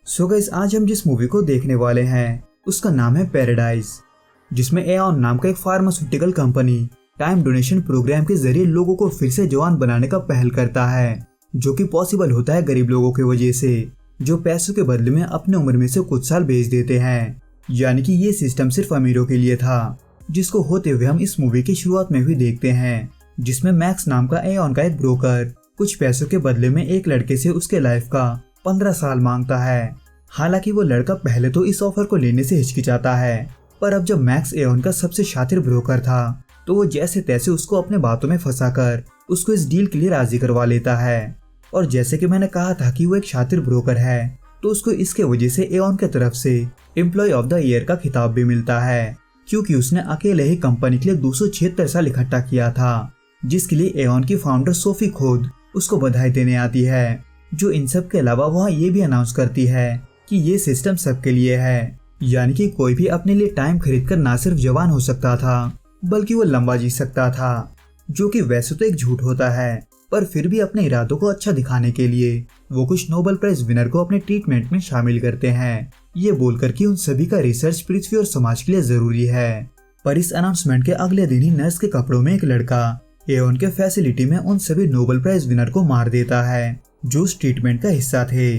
So guys, आज हम जिस मूवी को देखने वाले हैं उसका नाम है पैराडाइज, जिसमें एऑन नाम का एक pharmaceutical company time donation program के जरिए लोगों को फिर से जवान बनाने का पहल करता है, जो कि पॉसिबल होता है गरीब लोगों की वजह से, जो पैसों के बदले में अपने उम्र में से कुछ साल बेच देते हैं। यानी कि ये सिस्टम सिर्फ अमीरों के लिए था, जिसको होते हुए हम इस मूवी की शुरुआत में भी देखते हैं, जिसमें मैक्स नाम का एऑन का एक ब्रोकर कुछ पैसों के बदले में एक लड़के से उसके लाइफ का 15 साल मांगता है। हालांकि वो लड़का पहले तो इस ऑफर को लेने से हिचकिचाता है, पर अब जब मैक्स एऑन का सबसे शातिर ब्रोकर था तो वो जैसे तैसे उसको अपने बातों में फंसाकर उसको इस डील के लिए राजी करवा लेता है। और जैसे कि मैंने कहा था कि वो एक शातिर ब्रोकर है, तो उसको इसके वजह से एऑन की तरफ से एम्प्लॉय ऑफ द ईयर का खिताब भी मिलता है, क्योंकि उसने अकेले ही कंपनी के लिए 276 साल इकट्ठा किया था, जिसके लिए एऑन की फाउंडर सोफी खुद उसको बधाई देने आती है। जो इन सब के अलावा वहाँ ये भी अनाउंस करती है कि ये सिस्टम सबके लिए है, यानी कि कोई भी अपने लिए टाइम खरीदकर ना सिर्फ जवान हो सकता था बल्कि वो लंबा जी सकता था, जो कि वैसे तो एक झूठ होता है, पर फिर भी अपने इरादों को अच्छा दिखाने के लिए वो कुछ नोबेल प्राइज विनर को अपने ट्रीटमेंट में शामिल करते हैं, ये बोलकर कि उन सभी का रिसर्च पृथ्वी और समाज के लिए जरूरी है। पर इस अनाउंसमेंट के अगले दिन ही नर्स के कपड़ों में एक लड़का एऑन के फैसिलिटी में उन सभी नोबेल प्राइज विनर को मार देता है जो उस ट्रीटमेंट का हिस्सा थे।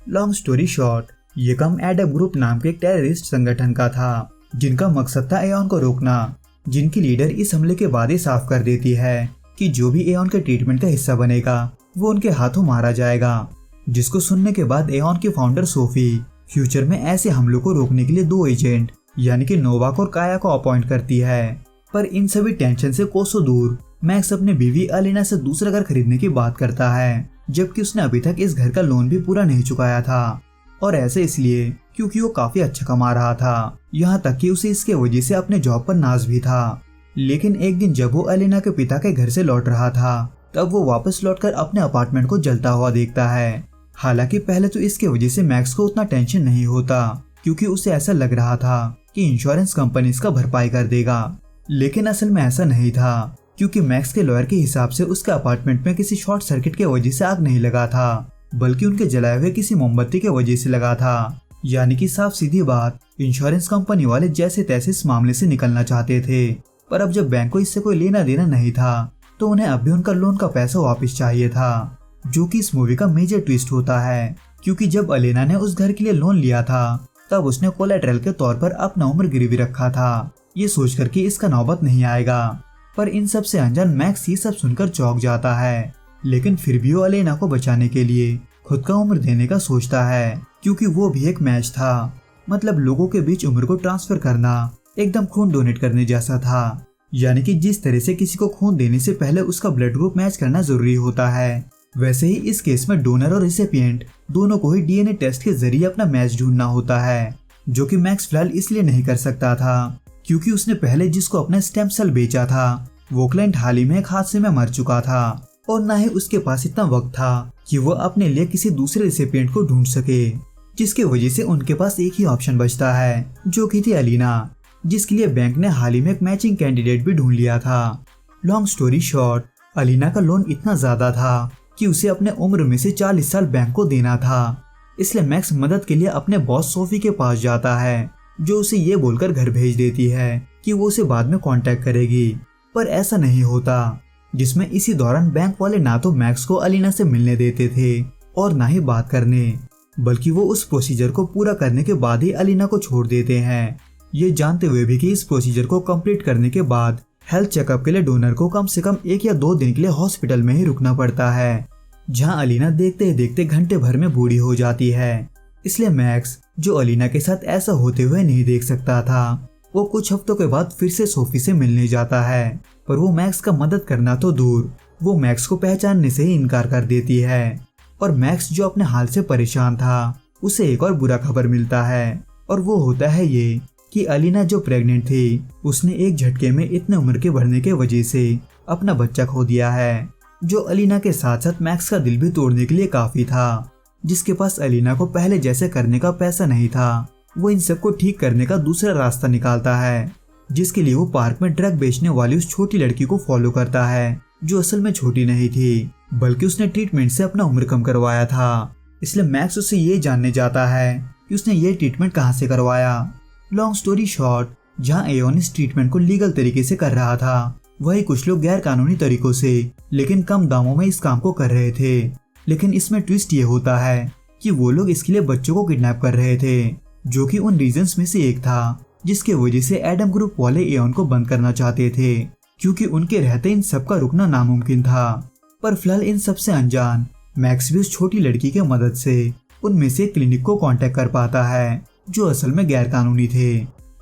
लॉन्ग स्टोरी शॉर्ट, ये काम एडअप ग्रुप नाम के एक टेररिस्ट संगठन का था, जिनका मकसद था एऑन को रोकना, जिनकी लीडर इस हमले के बाद ही साफ कर देती है कि जो भी एऑन के ट्रीटमेंट का हिस्सा बनेगा वो उनके हाथों मारा जाएगा। जिसको सुनने के बाद एऑन की फाउंडर सोफी फ्यूचर में ऐसे हमलों को रोकने के लिए 2 एजेंट यानी कि नोवाक और काया को अपॉइंट करती है। पर इन सभी टेंशन से कोसों दूर मैक्स अपनी बीवी अलीना से दूसरा घर खरीदने की बात करता है, जबकि उसने अभी तक इस घर का लोन भी पूरा नहीं चुकाया था, और ऐसे इसलिए क्योंकि वो काफी अच्छा कमा रहा था, यहाँ तक कि उसे इसके वजह से अपने जॉब पर नाज भी था। लेकिन एक दिन जब वो अलीना के पिता के घर से लौट रहा था, तब वो वापस लौटकर अपने अपार्टमेंट को जलता हुआ देखता है। हालांकि पहले तो इसके वजह से मैक्स को उतना टेंशन नहीं होता, क्योंकि उसे ऐसा लग रहा था कि इंश्योरेंस कंपनी इसका भरपाई कर देगा, लेकिन असल में ऐसा नहीं था, क्योंकि मैक्स के लॉयर के हिसाब से उसके अपार्टमेंट में किसी शॉर्ट सर्किट के वजह से आग नहीं लगा था, बल्कि उनके जलाए हुए किसी मोमबत्ती के वजह से लगा था। यानी कि साफ सीधी बात, इंश्योरेंस कंपनी वाले जैसे तैसे इस मामले से निकलना चाहते थे, पर अब जब बैंक को इससे कोई लेना देना नहीं था तो उन्हें अब भी उनका लोन का पैसा वापस चाहिए था, जो कि इस मूवी का मेजर ट्विस्ट होता है, क्योंकि जब अलीना ने उस घर के लिए लोन लिया था तब उसने कोलेटरल के तौर पर अपना उम्र गिरवी रखा था, ये सोचकर कि इसका नौबत नहीं आएगा। पर इन सब से अनजान मैक्स ये सब सुनकर चौंक जाता है, लेकिन फिर भी वो अलीना को बचाने के लिए खुद का उम्र देने का सोचता है, क्योंकि वो भी एक मैच था, मतलब लोगों के बीच उम्र को ट्रांसफर करना एकदम खून डोनेट करने जैसा था। यानी कि जिस तरह से किसी को खून देने से पहले उसका ब्लड ग्रुप मैच करना जरूरी होता है, वैसे ही इस केस में डोनर और रिसिपिएंट दोनों को ही डीएनए टेस्ट के जरिए अपना मैच ढूंढना होता है, जो कि मैक्स फिलहाल इसलिए नहीं कर सकता था क्योंकि उसने पहले जिसको अपना स्टेम सेल बेचा था वो क्लाइंट हाल ही में एक हादसे में मर चुका था, और न ही उसके पास इतना वक्त था कि वो अपने लिए किसी दूसरे रिसिपिएंट को ढूंढ सके, जिसके वजह से उनके पास एक ही ऑप्शन बचता है, जो कि थी अलीना, जिसके लिए बैंक ने हाल ही में एक मैचिंग कैंडिडेट भी ढूंढ लिया था। लॉन्ग स्टोरी शॉर्ट, अलीना का लोन इतना ज्यादा था कि उसे अपने उम्र में से 40 साल बैंक को देना था, इसलिए मैक्स मदद के लिए अपने बॉस सोफी के पास जाता है, जो उसे ये बोलकर घर भेज देती है कि वो उसे बाद में कांटेक्ट करेगी, पर ऐसा नहीं होता, जिसमें इसी दौरान बैंक वाले ना तो मैक्स को अलीना से मिलने देते थे और ना ही बात करने, बल्कि वो उस प्रोसीजर को पूरा करने के बाद ही अलीना को छोड़ देते हैं, ये जानते हुए भी कि इस प्रोसीजर को कंप्लीट करने के बाद हेल्थ चेकअप के लिए डोनर को कम से कम 1 या 2 दिन के लिए हॉस्पिटल में ही रुकना पड़ता है, जहां अलीना देखते ही देखते घंटे भर में बूढ़ी हो जाती है। इसलिए मैक्स, जो अलीना के साथ ऐसा होते हुए नहीं देख सकता था, वो कुछ हफ्तों के बाद फिर से सोफी से मिलने जाता है, पर वो मैक्स का मदद करना तो दूर, वो मैक्स को पहचानने से ही इनकार कर देती है। और मैक्स, जो अपने हाल से परेशान था, उसे एक और बुरा खबर मिलता है, और वो होता है ये कि अलीना जो प्रेग्नेंट थी, उसने एक झटके में इतने उम्र के बढ़ने के वजह से अपना बच्चा खो दिया है, जो अलीना के साथ साथ मैक्स का दिल भी तोड़ने के लिए काफी था। जिसके पास अलीना को पहले जैसे करने का पैसा नहीं था, वो इन सबको ठीक करने का दूसरा रास्ता निकालता है, जिसके लिए वो पार्क में ड्रग बेचने वाली उस छोटी लड़की को फॉलो करता है, जो असल में छोटी नहीं थी, बल्कि उसने ट्रीटमेंट से अपना उम्र कम करवाया था। इसलिए मैक्स उससे ये जानने जाता है कि उसने ये ट्रीटमेंट कहाँ से करवाया। लॉन्ग स्टोरी शॉर्ट, जहाँ एओन इस ट्रीटमेंट को लीगल तरीके से कर रहा था, वही कुछ लोग गैर कानूनी तरीकों से लेकिन कम दामों में इस काम को कर रहे थे। लेकिन इसमें ट्विस्ट ये होता है कि वो लोग इसके लिए बच्चों को किडनैप कर रहे थे, जो कि उन रीजंस में से एक था जिसके वजह से एडम ग्रुप वाले एओन को बंद करना चाहते थे, क्योंकि उनके रहते इन सब का रुकना नामुमकिन था। पर फिलहाल इन सब से अनजान मैक्स भी उस छोटी लड़की के मदद से उनमें से क्लिनिक को कांटेक्ट कर पाता है जो असल में गैर कानूनी थे।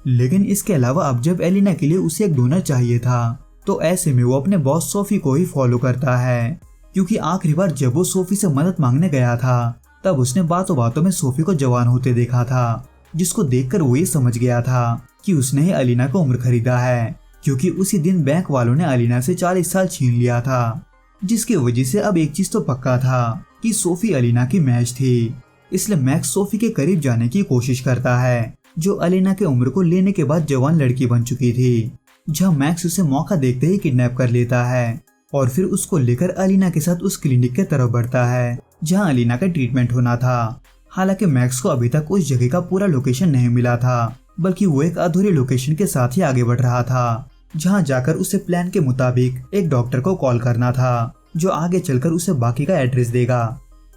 लेकिन इसके अलावा अब जब एलिना के लिए उसे एक डोनर चाहिए था, तो ऐसे में वो अपने बॉस सोफी को ही फॉलो करता है, क्योंकि आखिरी बार जब वो सोफी से मदद मांगने गया था तब उसने बातों बातों में सोफी को जवान होते देखा था, जिसको देखकर वो ये समझ गया था कि उसने ही अलीना को उम्र खरीदा है, क्योंकि उसी दिन बैंक वालों ने अलीना से 40 साल छीन लिया था। जिसकी वजह से अब एक चीज तो पक्का था कि सोफी अलीना की मैच थी। इसलिए मैक्स सोफी के करीब जाने की कोशिश करता है, जो अलीना के उम्र को लेने के बाद जवान लड़की बन चुकी थी। जहाँ मैक्स उसे मौका देखते ही किडनैप कर लेता है और फिर उसको लेकर अलीना के साथ उस क्लिनिक के तरफ बढ़ता है जहाँ अलीना का ट्रीटमेंट होना था। हालांकि मैक्स को अभी तक उस जगह का पूरा लोकेशन नहीं मिला था, बल्कि वो एक अधूरी लोकेशन के साथ ही आगे बढ़ रहा था, जहाँ जाकर उसे प्लान के मुताबिक एक डॉक्टर को कॉल करना था जो आगे चलकर उसे बाकी का एड्रेस देगा।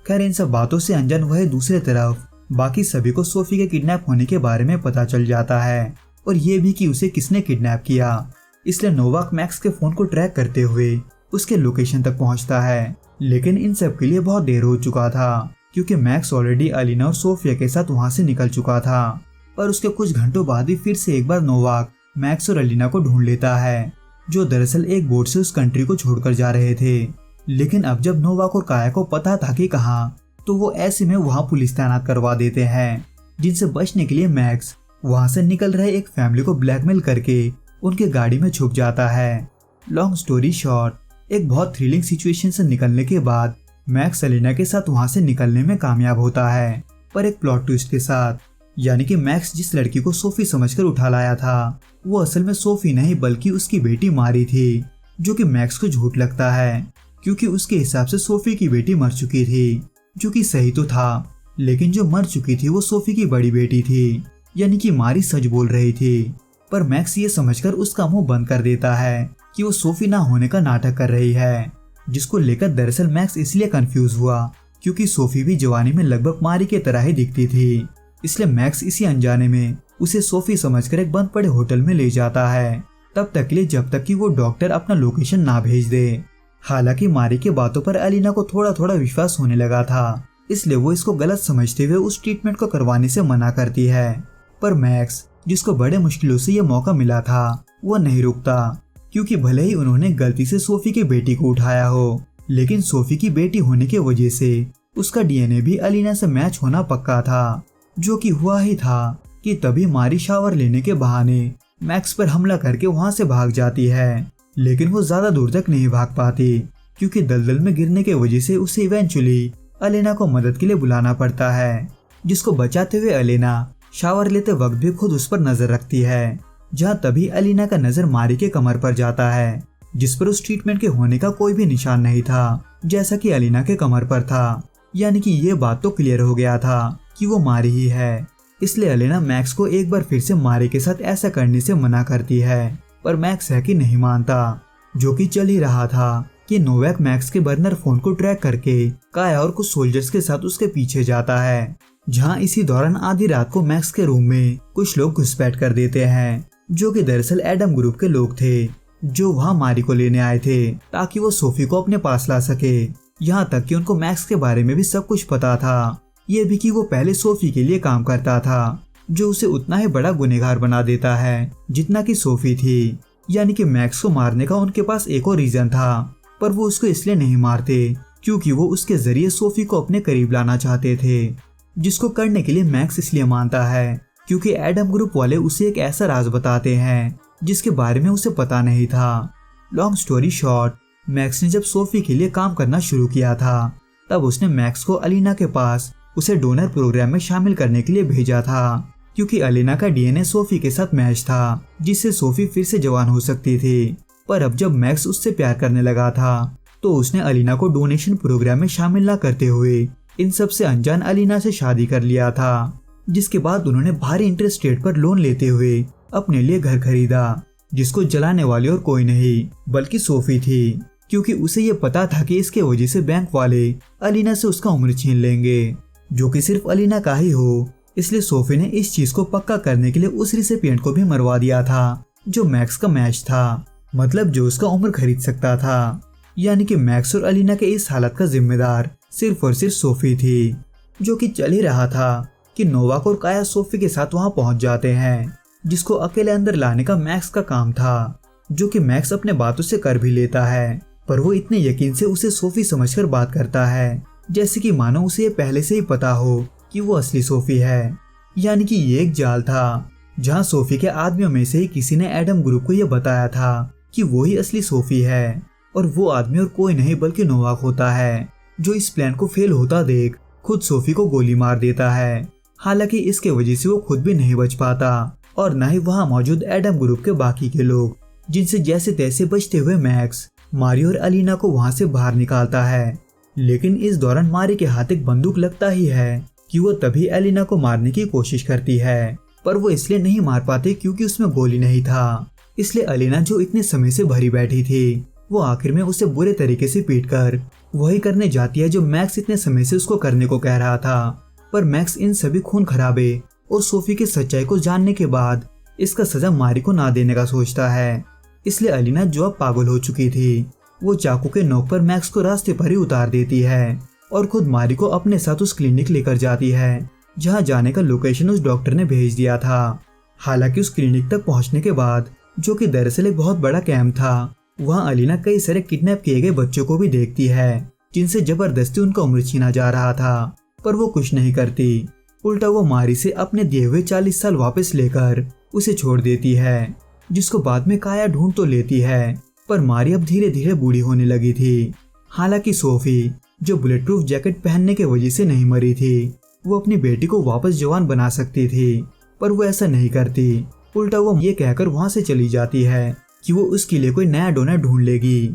खैर इन सब बातों से अनजान वह दूसरे तरफ बाकी सभी को सोफी के किडनैप होने के बारे में पता चल जाता है और ये भी कि उसे किसने किडनैप किया। इसलिए नोवाक मैक्स के फोन को ट्रैक करते हुए उसके लोकेशन तक पहुंचता है। लेकिन इन सब के लिए बहुत देर हो चुका था, क्योंकि मैक्स ऑलरेडी अलीना और सोफिया के साथ वहां से निकल चुका था। पर उसके कुछ घंटों बाद ही फिर से एक बार नोवाक मैक्स और अलीना को ढूंढ लेता है, जो दरअसल एक बोट से उस कंट्री को छोड़कर जा रहे थे। लेकिन अब जब नोवाक और काया को पता था कि कहाँ, तो वो ऐसे में वहां पुलिस तैनात करवा देते हैं, जिनसे बचने के लिए मैक्स वहां से निकल रहे एक फैमिली को ब्लैकमेल करके उनके गाड़ी में छुप जाता है। लॉन्ग स्टोरी शॉर्ट, एक बहुत थ्रिलिंग सिचुएशन से निकलने के बाद मैक्स अलीना के साथ वहां से निकलने में कामयाब होता है, पर एक प्लॉट ट्विस्ट के साथ। यानी कि मैक्स जिस लड़की को सोफी समझकर उठा लाया था, वो असल में सोफी नहीं बल्कि उसकी बेटी मारी थी, जो कि मैक्स को झूठ लगता है, क्योंकि उसके हिसाब से सोफी की बेटी मर चुकी थी, जो कि सही तो था। लेकिन जो मर चुकी थी वो सोफी की बड़ी बेटी थी, यानी कि मारी सच बोल रही थी। पर मैक्स ये समझकर उसका मुंह बंद कर देता है कि वो सोफी ना होने का नाटक कर रही है, जिसको लेकर दरअसल मैक्स इसलिए कंफ्यूज हुआ क्योंकि सोफी भी जवानी में लगभग मारी के तरह ही दिखती थी। इसलिए मैक्स इसी अनजाने में उसे सोफी समझकर एक बंद पड़े होटल में ले जाता है, तब तक के लिए जब तक कि वो डॉक्टर अपना लोकेशन ना भेज दे। हालांकि मारी के बातों पर अलीना को थोड़ा थोड़ा विश्वास होने लगा था, इसलिए वो इसको गलत समझते हुए उस ट्रीटमेंट को करवाने से मना करती है। पर मैक्स, जिसको बड़े मुश्किलों से ये मौका मिला था, वो नहीं रुकता, क्योंकि भले ही उन्होंने गलती से सोफी की बेटी को उठाया हो, लेकिन सोफी की बेटी होने की वजह से उसका डीएनए भी अलीना से मैच होना पक्का था, जो कि हुआ ही था कि तभी मारी शावर लेने के बहाने मैक्स पर हमला करके वहां से भाग जाती है। लेकिन वो ज्यादा दूर तक नहीं भाग पाती, क्योंकि दलदल में गिरने की वजह से उसे इवेंचुअली अलीना को मदद के लिए बुलाना पड़ता है, जिसको बचाते हुए अलीना शावर लेते वक्त भी खुद उस पर नजर रखती है। जहाँ तभी अलीना का नजर मारी के कमर पर जाता है, जिस पर उस ट्रीटमेंट के होने का कोई भी निशान नहीं था, जैसा कि अलीना के कमर पर था। यानी कि ये बात तो क्लियर हो गया था कि वो मारी ही है। इसलिए अलीना मैक्स को एक बार फिर से मारी के साथ ऐसा करने से मना करती है, पर मैक्स है कि नहीं मानता, जो कि चल ही रहा था कि नोवाक मैक्स के बर्नर फोन को ट्रैक करके काया और कुछ सोल्जर्स के साथ उसके पीछे जाता है। जहां इसी दौरान आधी रात को मैक्स के रूम में कुछ लोग घुसपैठ कर देते हैं, जो कि दरअसल एडम ग्रुप के लोग थे, जो वहां मारी को लेने आए थे ताकि वो सोफी को अपने पास ला सके। यहाँ तक कि उनको मैक्स के बारे में भी सब कुछ पता था, ये भी कि वो पहले सोफी के लिए काम करता था, जो उसे उतना ही बड़ा गुनहगार बना देता है जितना कि सोफी थी। यानी कि मैक्स को मारने का उनके पास एक और रीजन था, पर वो उसको इसलिए नहीं मारते क्योंकि वो उसके जरिए सोफी को अपने करीब लाना चाहते थे, जिसको करने के लिए मैक्स इसलिए मानता है क्योंकि एडम ग्रुप वाले उसे एक ऐसा राज बताते हैं जिसके बारे में उसे पता नहीं था। लॉन्ग स्टोरी शॉर्ट, मैक्स ने जब सोफी के लिए काम करना शुरू किया था, तब उसने मैक्स को अलीना के पास उसे डोनर प्रोग्राम में शामिल करने के लिए भेजा था, क्योंकि अलीना का डीएनए सोफी के साथ मैच था, जिससे सोफी फिर से जवान हो सकती थी। पर अब जब मैक्स उससे प्यार करने लगा था, तो उसने अलीना को डोनेशन प्रोग्राम में शामिल न करते हुए इन सब से अनजान अलीना से शादी कर लिया था, जिसके बाद उन्होंने भारी इंटरेस्ट रेट पर लोन लेते हुए अपने लिए घर खरीदा, जिसको जलाने वाली और कोई नहीं बल्कि सोफी थी, क्योंकि उसे ये पता था कि इसके वजह से बैंक वाले अलीना से उसका उम्र छीन लेंगे, जो कि सिर्फ अलीना का ही हो। इसलिए सोफी ने इस चीज को पक्का करने के लिए उस रिसिपिएंट को भी मरवा दिया था, जो मैक्स का मैच था, मतलब जो उसका उम्र खरीद सकता था। यानी कि मैक्स और अलीना के इस हालत का जिम्मेदार सिर्फ और सिर्फ सोफी थी, जो कि चल ही रहा था कि नोवाक और काया सोफी के साथ वहां पहुंच जाते हैं, जिसको अकेले अंदर लाने का मैक्स का काम था, जो कि मैक्स अपने बातों से कर भी लेता है, पर वो इतने यकीन से उसे सोफी समझकर बात करता है जैसे कि मानो उसे ये पहले से ही पता हो कि वो असली सोफी है। यानी कि ये एक जाल था, जहां सोफी के आदमियों में से ही किसी ने एडम ग्रुप को यह बताया था कि वो ही असली सोफी है, और वो आदमी और कोई नहीं बल्कि नोवाक होता है, जो इस प्लान को फेल होता देख खुद सोफी को गोली मार देता है। हालांकि इसके वजह से वो खुद भी नहीं बच पाता, और न ही वहां मौजूद एडम ग्रुप के बाकी के लोग, जिनसे जैसे तैसे बचते हुए मैक्स मारी और अलीना को वहां से बाहर निकालता है। लेकिन इस दौरान मारी के हाथ एक बंदूक लगता ही है कि वो तभी अलीना को मारने की कोशिश करती है, पर वो इसलिए नहीं मार पाते क्योंकि उसमें गोली नहीं था। इसलिए अलीना, जो इतने समय से भरी बैठी थी, वो आखिर में उसे बुरे तरीके से पीटकर वही करने जाती है जो मैक्स इतने समय से उसको करने को कह रहा था। पर मैक्स इन सभी खून खराबे और सोफी की सच्चाई को जानने के बाद इसका सजा मारी को ना देने का सोचता है। इसलिए अलीना, जो अब पागल हो चुकी थी, वो चाकू के नोक पर मैक्स को रास्ते पर ही उतार देती है और खुद मारी को अपने साथ उस क्लिनिक लेकर जाती है, जहां जाने का लोकेशन उस डॉक्टर ने भेज दिया था। हालांकि उस क्लिनिक तक पहुंचने के बाद, जो कि दरअसल एक बहुत बड़ा कैंप था, वहां अलीना कई सारे किडनैप किए गए बच्चों को भी देखती है, जिनसे जबरदस्ती उनका उम्र छीना जा रहा था, पर वो कुछ नहीं करती। उल्टा वो मारी से अपने दिए हुए 40 साल वापस लेकर उसे छोड़ देती है, जिसको बाद में काया ढूंढ तो लेती है, पर मारी अब धीरे धीरे बूढ़ी होने लगी थी। हालांकि सोफी, जो बुलेट प्रूफ जैकेट पहनने के वजह से नहीं मरी थी, वो अपनी बेटी को वापस जवान बना सकती थी, पर वो ऐसा नहीं करती। उल्टा वो ये कहकर वहां से चली जाती है कि वो उसके लिए कोई नया डोनर ढूंढ लेगी।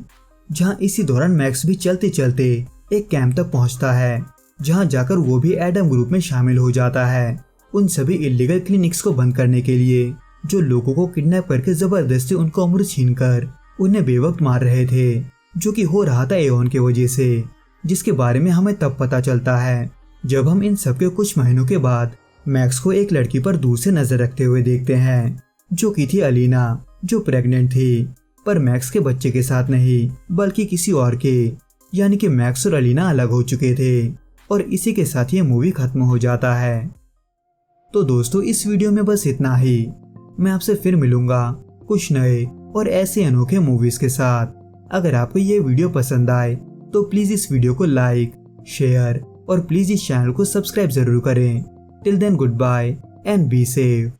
जहां इसी दौरान मैक्स भी चलते चलते एक कैंप तक पहुंचता है, जहां जाकर वो भी एडम ग्रुप में शामिल हो जाता है, उन सभी इलीगल क्लिनिक्स को बंद करने के लिए, जो लोगों को किडनैप करके जबरदस्ती उनका उम्र छीनकर उन्हें बेवक्त मार रहे थे, जो कि हो रहा था एओन के वजह से, जिसके बारे में हमें तब पता चलता है जब हम इन सबके कुछ महीनों के बाद मैक्स को एक लड़की पर दूर से नजर रखते हुए देखते हैं, जो कि थी अलीना, जो प्रेग्नेंट थी, पर मैक्स के बच्चे के साथ नहीं बल्कि किसी और के। यानी कि मैक्स और अलीना अलग हो चुके थे, और इसी के साथ ये मूवी खत्म हो जाता है। तो दोस्तों, इस वीडियो में बस इतना ही। मैं आपसे फिर मिलूंगा कुछ नए और ऐसे अनोखे मूवीज के साथ। अगर आपको ये वीडियो पसंद आए तो प्लीज इस वीडियो को लाइक, शेयर और प्लीज इस चैनल को सब्सक्राइब जरूर करें। Till then, good bye and be safe.